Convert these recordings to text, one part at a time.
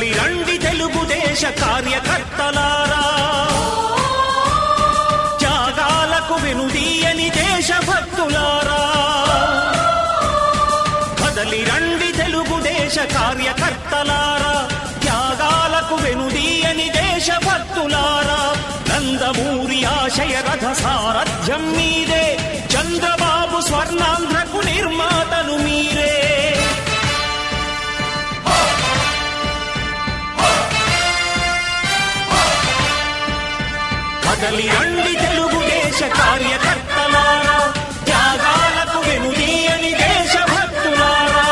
కదలి రండి తెలుగుదేశ కార్యకర్తలారా, త్యాగాలకు వెనుదీయని దేశభక్తులారా. కదలి రండి తెలుగుదేశ కార్యకర్తలారా, త్యాగాలకు వెనుదీయని దేశభక్తులారా. నందమూరి ఆశయ రథ సారథ్యం మీదే, చంద్రబాబు స్వర్ణాంధ్రకు నిర్మాతలు మీరే. కదలి రండి తెలుగుదేశ కార్యకర్తలారా, త్యాగాలకు వెనుదీయని దేశభక్తులారా.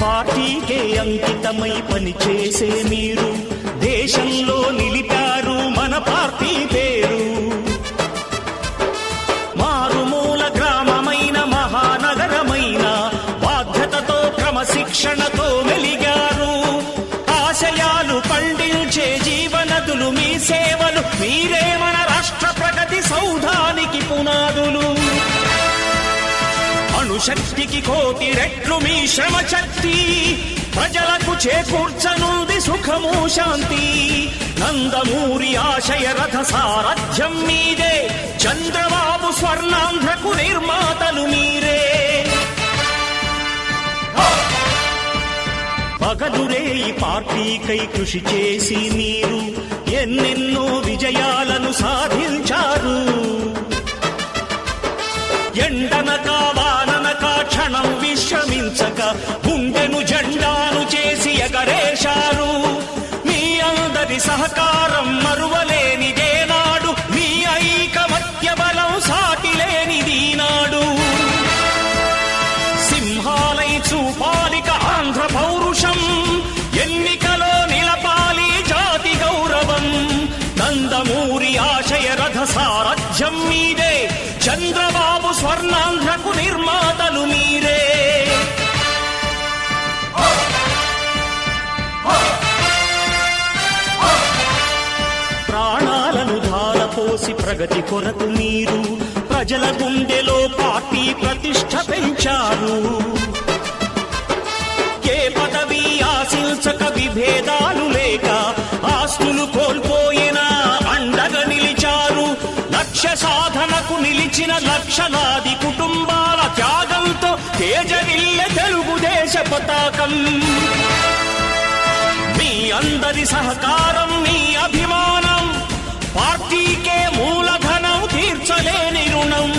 పార్టీకే అంకితమై పనిచేసే మీరు దేశంలో నిలిపారు మన పార్టీ పేరు. మారుమూల గ్రామమైన మహానగరమైన బాధ్యతతో క్రమశిక్షణతో మెలిగారు. ఆశయాలు పండించే జీవనదులు మీ సేవలు, మీరే మన రాష్ట్ర ప్రగతి సౌధానికి పునాదులు. అణుశక్తికి కోటి రెట్లు మీ శ్రమ శక్తి, ప్రజలకు చేకూర్చనుంది సుఖము శాంతి. నందమూరి ఆశయ రథ సారథ్యం మీదే, చంద్రబాబు స్వర్ణాంధ్రకు నిర్మాతలు మీరే. పగలురే ఈ పార్టీకై కృషి చేసి మీరు ఎన్నెన్నో విజయాలను సాధించారు. ఎండనక వాననక క్షణం విశ్రమించక గుండెను జెండాను చేసి ఎగరేశారు. మీ అందరి సహకారం మరువలేనిదేనాడు, మీ ఐకమత్య బలం సాటిలేనిదీనాడు. సింహాలై చూపాలిక ఆంధ్ర పౌరుషం, ఎన్నికలో నిలపాలి జాతి గౌరవం. నందమూరి ఆశయ రథ సారథ్యం మీదే, చంద్రబాబు స్వర్ణాంధ్రకు నిర్మాతలు మీరే. ప్రాణాలను ధారపోసి ప్రగతి కొరకు మీరు ప్రజల గుండెలో పార్టీ ప్రతిష్ఠ పెంచారు. ఏ పదవి ఆశించక విభేదాలు లేక ఆస్తులు కోల్పోయినా అండగా నిలిచారు. లక్ష్య సాధనకు నిలిచిన లక్షలాది కుటుంబాల త్యాగంతో తేజరిల్లె తెలుగుదేశ పతాకం. మీ అందరి సహకారం, మీ అభిమానం పార్టీకే మూలధనం, తీర్చలేని రుణం.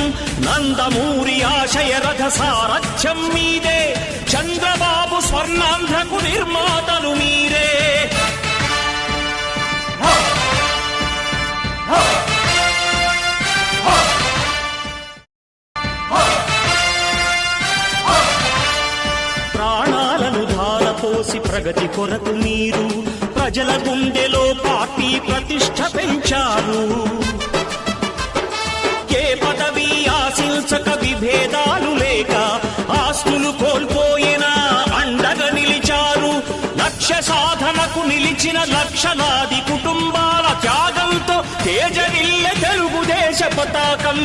నందమూరి ఆశయ రథ సారథ్యం మీదే, చంద్రబాబు స్వర్ణాంధ్రకు నిర్మాతలు మీరే. ప్రాణాలను ధారపోసి ప్రగతి కొరకు మీరు ప్రజల గుండెలో పార్టీ ప్రతిష్ఠ పెంచారు. ఏ పదవి ఆశించక విభేదాలు లేక ఆస్తులు కోల్పోయినా అండగా నిలిచారు. లక్ష్య సాధనకు నిలిచిన లక్షలాది కుటుంబాల త్యాగంతో తేజరిల్లె తెలుగుదేశ పతాకం.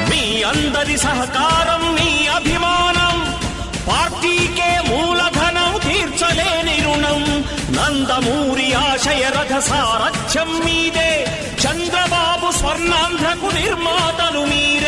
మీ అందరి సహకారం, మీ అభిమానం పార్టీకే మూలధనం, తీర్చలేని రుణం. నందమూరి ఆశయ రథ సారథ్యం మీదే, చంద్రబాబు స్వర్ణాంధ్రకు నిర్మాతలు మీరే.